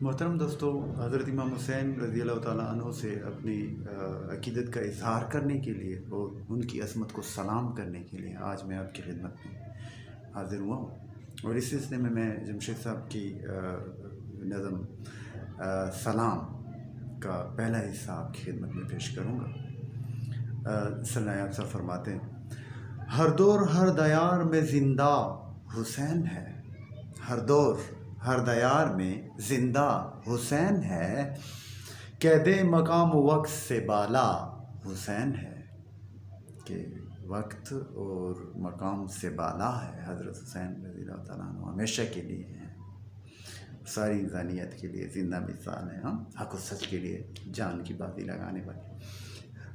محترم دوستو، حضرت امام حسین رضی اللہ تعالیٰ عنہ سے اپنی عقیدت کا اظہار کرنے کے لیے اور ان کی عظمت کو سلام کرنے کے لیے آج میں آپ کی خدمت میں حاضر ہوا ہوں، اور اس سلسلے میں جمشید صاحب کی نظم سلام کا پہلا حصہ آپ کی خدمت میں پیش کروں گا۔ صلی اللہ علیہ فرماتے ہیں، ہر دور ہر دیار میں زندہ حسین ہے، ہر دور ہر دیار میں زندہ حسین ہے، قید مقام و وقت سے بالا حسین ہے، کہ وقت اور مقام سے بالا ہے حضرت حسین رضی اللہ تعالیٰ عنہ، ہمیشہ کے لیے ہیں، ساری انسانیت کے لیے زندہ مثال ہے، حق و سچ کے لیے جان کی بازی لگانے والے۔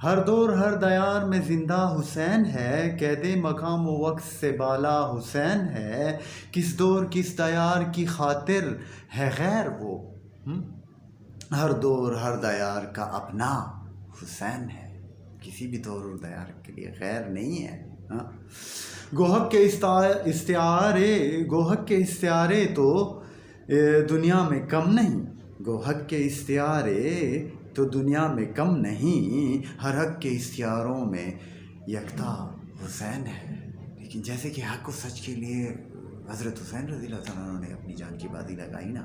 ہر دور ہر دیار میں زندہ حسین ہے، قید مقام و وقت سے بالا حسین ہے، کس دور کس دیار کی خاطر ہے غیر وہ، ہر دور ہر دیار کا اپنا حسین ہے، کسی بھی دور اور دیار کے لیے غیر نہیں ہے۔ گوہک کے استعارے تو دنیا میں کم نہیں، گوہک کے استعارے تو دنیا میں کم نہیں، ہر حق کے استعاروں میں یکتا حسین ہے، لیکن جیسے کہ حق و سچ کے لیے حضرت حسین رضی اللہ تعالیٰ عنہ نے اپنی جان کی بازی لگائی نا،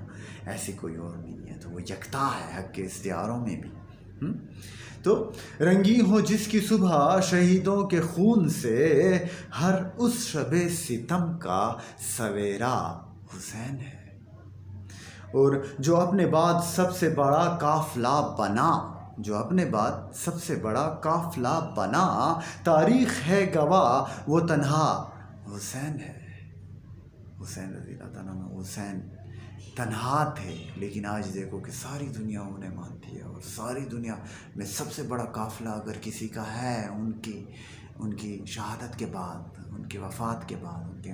ایسے کوئی اور نہیں ہے، تو وہ یکتا ہے حق کے استعاروں میں بھی۔ تو رنگی ہو جس کی صبح شہیدوں کے خون سے، ہر اس شب ستم کا سویرا حسین ہے، اور جو اپنے بعد سب سے بڑا قافلہ بنا، جو اپنے بعد سب سے بڑا قافلہ بنا، تاریخ ہے گواہ وہ تنہا حسین ہے۔ حسین رضی اللہ تعالیٰ عنہ حسین تنہا تھے، لیکن آج دیکھو کہ ساری دنیا انہیں مانتی ہے، اور ساری دنیا میں سب سے بڑا قافلہ اگر کسی کا ہے ان کی شہادت کے بعد، ان کی وفات کے بعد،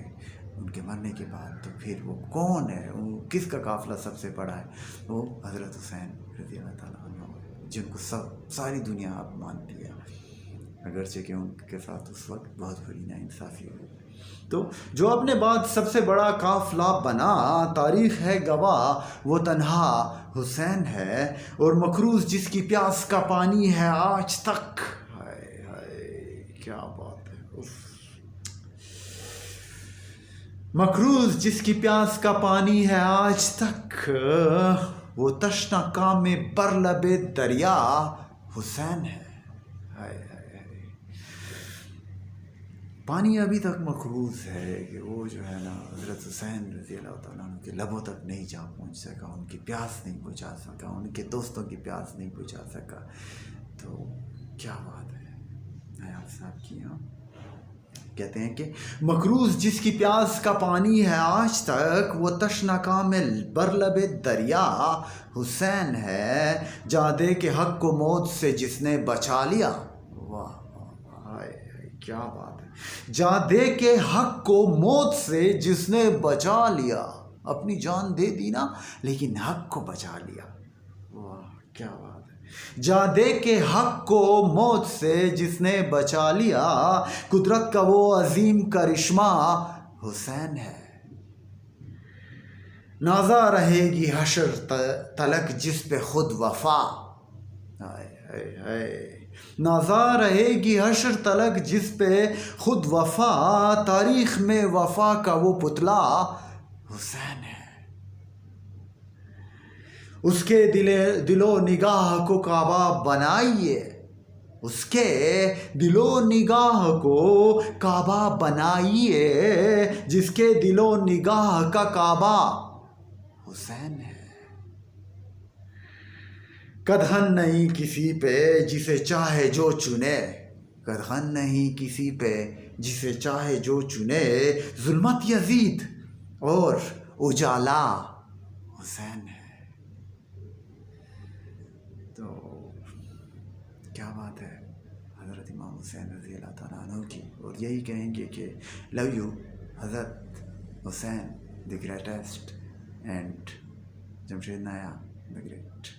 ان کے مرنے کے بعد، تو پھر وہ کون ہے، وہ کس کا قافلہ سب سے بڑا ہے؟ وہ حضرت حسین رضی اللہ تعالیٰ عنہ، جن کو ساری دنیا اب مانتی ہے، اگرچہ کہ ان کے ساتھ اس وقت بہت بڑی ناانصافی ہوئی۔ تو جو اپنے بعد سب سے بڑا قافلہ بنا، تاریخ ہے گواہ وہ تنہا حسین ہے، اور مخروز جس کی پیاس کا پانی ہے آج تک، ہائے ہائے کیا بات ہے، مخروز جس کی پیاس کا پانی ہے آج تک، وہ تشنہ کام بر لب دریا حسین ہے، ہائے ہائے پانی ابھی تک مخروز ہے، کہ وہ جو ہے نا حضرت حسین رضی اللہ تعالیٰ عنہ کے لبوں تک نہیں جا پہنچ سکا، ان کی پیاس نہیں بجھا سکا، ان کے دوستوں کی پیاس نہیں بجھا سکا، تو کیا بات ہے نیاز صاحب کی۔ کہتے ہیں کہ مخروز جس کی پیاس کا پانی ہے آج تک، وہ تشنہ کامل بر لب دریا حسین ہے، جادے کے حق کو موت سے جس نے بچا لیا، واہ کیا بات ہے، جادے کے حق کو موت سے جس نے بچا لیا، اپنی جان دے دی نا لیکن حق کو بچا لیا، واہ کیا بات ہے، جادے کے حق کو موت سے جس نے بچا لیا، قدرت کا وہ عظیم کرشمہ حسین ہے، نازا رہے گی حشر تلک جس پہ خود وفا، نازا رہے گی حشر تلک جس پہ خود وفا، تاریخ میں وفا کا وہ پتلا حسین ہے، اس کے دل و نگاہ کو کعبہ بنائیے، اس کے دل و نگاہ کو کعبہ بنائیے، جس کے دل و نگاہ کا کعبہ حسین ہے، قدغن نہیں کسی پہ جسے چاہے جو چنے، قدغن نہیں کسی پہ جسے چاہے جو چنے، ظلمت یزید اور اجالا حسین ہے، تو کیا بات ہے حضرت امام حسین رضی اللہ تعالیٰ عنہ کی، اور یہی کہیں گے کہ love you Hazrat Hussain the greatest, and Jamshed نایا دی گریٹ۔